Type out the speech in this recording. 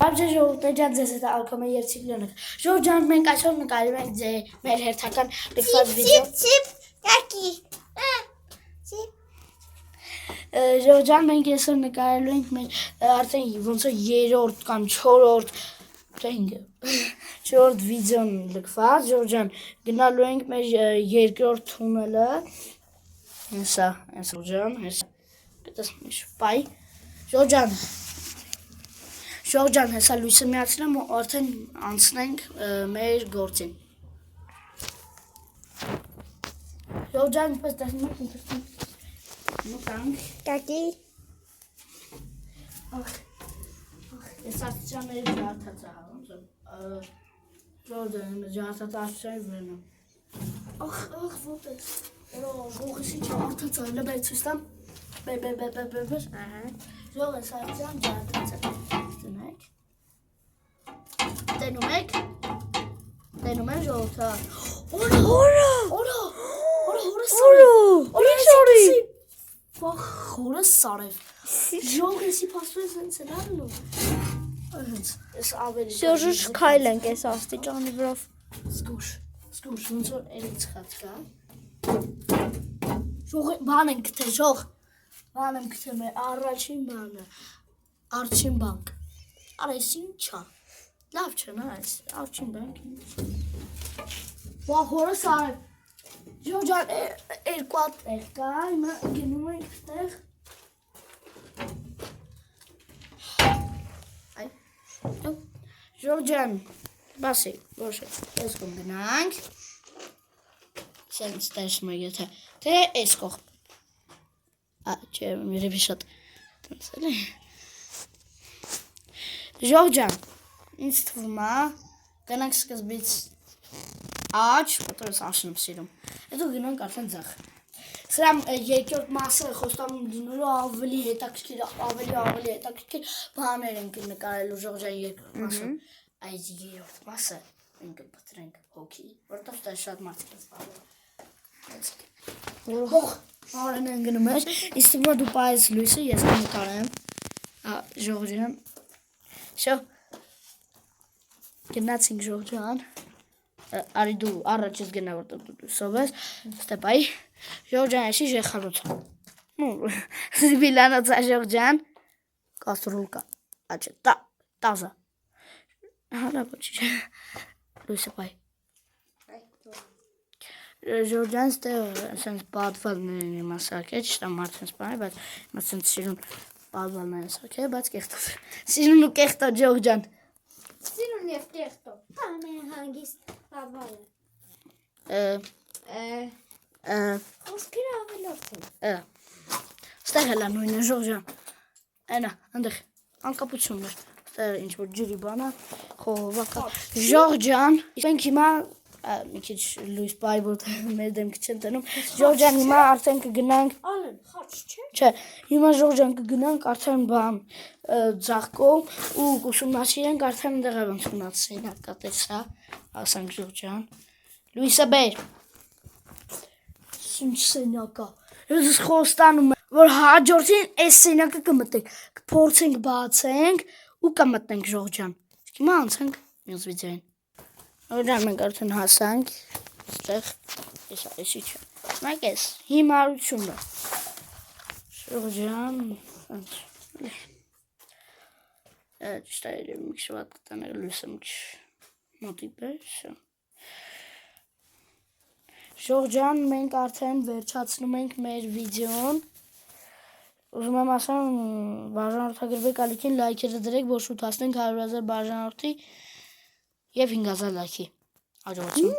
Բարժե ժողովուրդներ ձեզ հետ ալկոմ է Երցիկ Լյոնը։ Ժողովուրդ ջան, մենք այսօր նկարում ենք մեր հերթական լքված վիդեո։ Ժողովուրդ ջան, մենք այսօր նկարելու ենք մեր արդեն ոնց է 3-րդ կամ 4-րդ վիդեոն լքված։ Ժողովուրդ ջան, գնալու ենք մեր 2-րդ թունելը։ Հեսա, ժողովուրդ ջան, հեսա։ Գտես պայ։ Ժողովուրդ ջան, հեսա լույսը միացնեմ ու արդեն անցնենք մեր գործին։ Ժողովուրդ ջան, ինչպես տեսնում եք, մտանք։ Կակի։ Ես աստիճան մեր ջարդած է հավում, ժողովուրդ ջան, ջարդած աստիճանի վրան եմ։ Ոտես, ողս ինչ արտած է, լբեր ցույց տամ, ժողովուրդ ես աստիճան ջարդած է, տենում եք ժողովուրդ, Խորը սարև, ժող եսի պասու ես հենց էլ ալնու, ես ավելի Շորժուշ կայլ ենք ես աստիճանի վրով Զգուշ, ոնց որ էլից խած կա Բան ենք թե մեր առաջին բանը, արջին բանք Արա ես ինչա, լավ չը նա ես, արջին բանք Խորը սարև Ժող ջան, երկու տեղ կա, հիմա գնում ենք տեղ Ժող ջան, բասի, ոչ է, ես կոմ գնանք Սենց տեսնում եք եթե, թե ես կող Չէ, միրևի շատ տնցել է Ժող ջան, ինձ թվում է, գնանք սկզբից Աչ, որտեղ ես աշն եմ սիրում Հետո գնանք արդեն ձախ Սրա երկրորդ մասը խոստանում դինելու ավելի հետաքրքիր բաներ ենք նկարելու Ժող ջան երկրորդ մասը Այս երրորդ մասը մենք կպտրենք հոգի որտեղ դա շատ մարդիկ են սպառում Արեն են գնում էր Իսկ թվում է դու պայես լույսը ես կնկարեմ Ժող ջան Շո Գնացինք Ժող ջան Արի դու առաջ ես գնա որտեղ դու սով ես Ստեպայի Ժող ջան եսի ժեխանոց Զիբիլանոց է Ժող ջան Կաստրուլկա Աչե տազա Հարա ոչի Լույսը պայ Ժող ջան ստեղ սենց բադվալներ են իմ ասարկե Չտա մարդ սենց պանի բայց իմ սենց սիրուն բադվալներ են ասարկե բայց կեղտոց Սիրուն ու կեղտո Ժող ջան Սիրուն և կեղտո Պամեն հանգիստ բադվալը Խոսքերը ավելորդ են Ստեղ հելա նույնը Ժող ջան Այնա, ընդեղ, անկապություններ Ստեղ ինչ-որ ջրի բանա Խողովակա Ժող ջան Մենք հիմա մի քիչ լույս պայ որ մեր դեմքը չեն տնում Ժող ջան հիմա արդեն կգնանք Ալեն, խաչ չէ Չէ, հիմա Ժող ջան կգնանք արդեն բան ձախկում ու կուսումնասիրենք արդեն ընդեղ ոնց մնաց սենակա տեսա ասանք Ժող ջան Լույսը բեր Ինչ սենակա Ես խոստանում եմ որ հաջորդին այս սենակը կմտնենք կփորձենք բացենք ու կմտնենք Ժող ջան Հիմա անցանք մյուս վիդեոին Ժող ջան մենք արդեն հասանք Ստեղ եսի չէ Մեկ ես հիմարությունը Ժող ջան Ճիշտ է երևի մի քիչ վատ կտանենք լույսը մի քիչ մոտիկ պես Ժող ջան մենք արդեն վերջացնում ենք մեր վիդեոն Ուզում եմ ասեմ բաժանորդագրվեք ալիքին լայքերը դրեք որ շուտ հասնենք 100,000 բաժանորդի և 5,000 լայքի Հաջողություն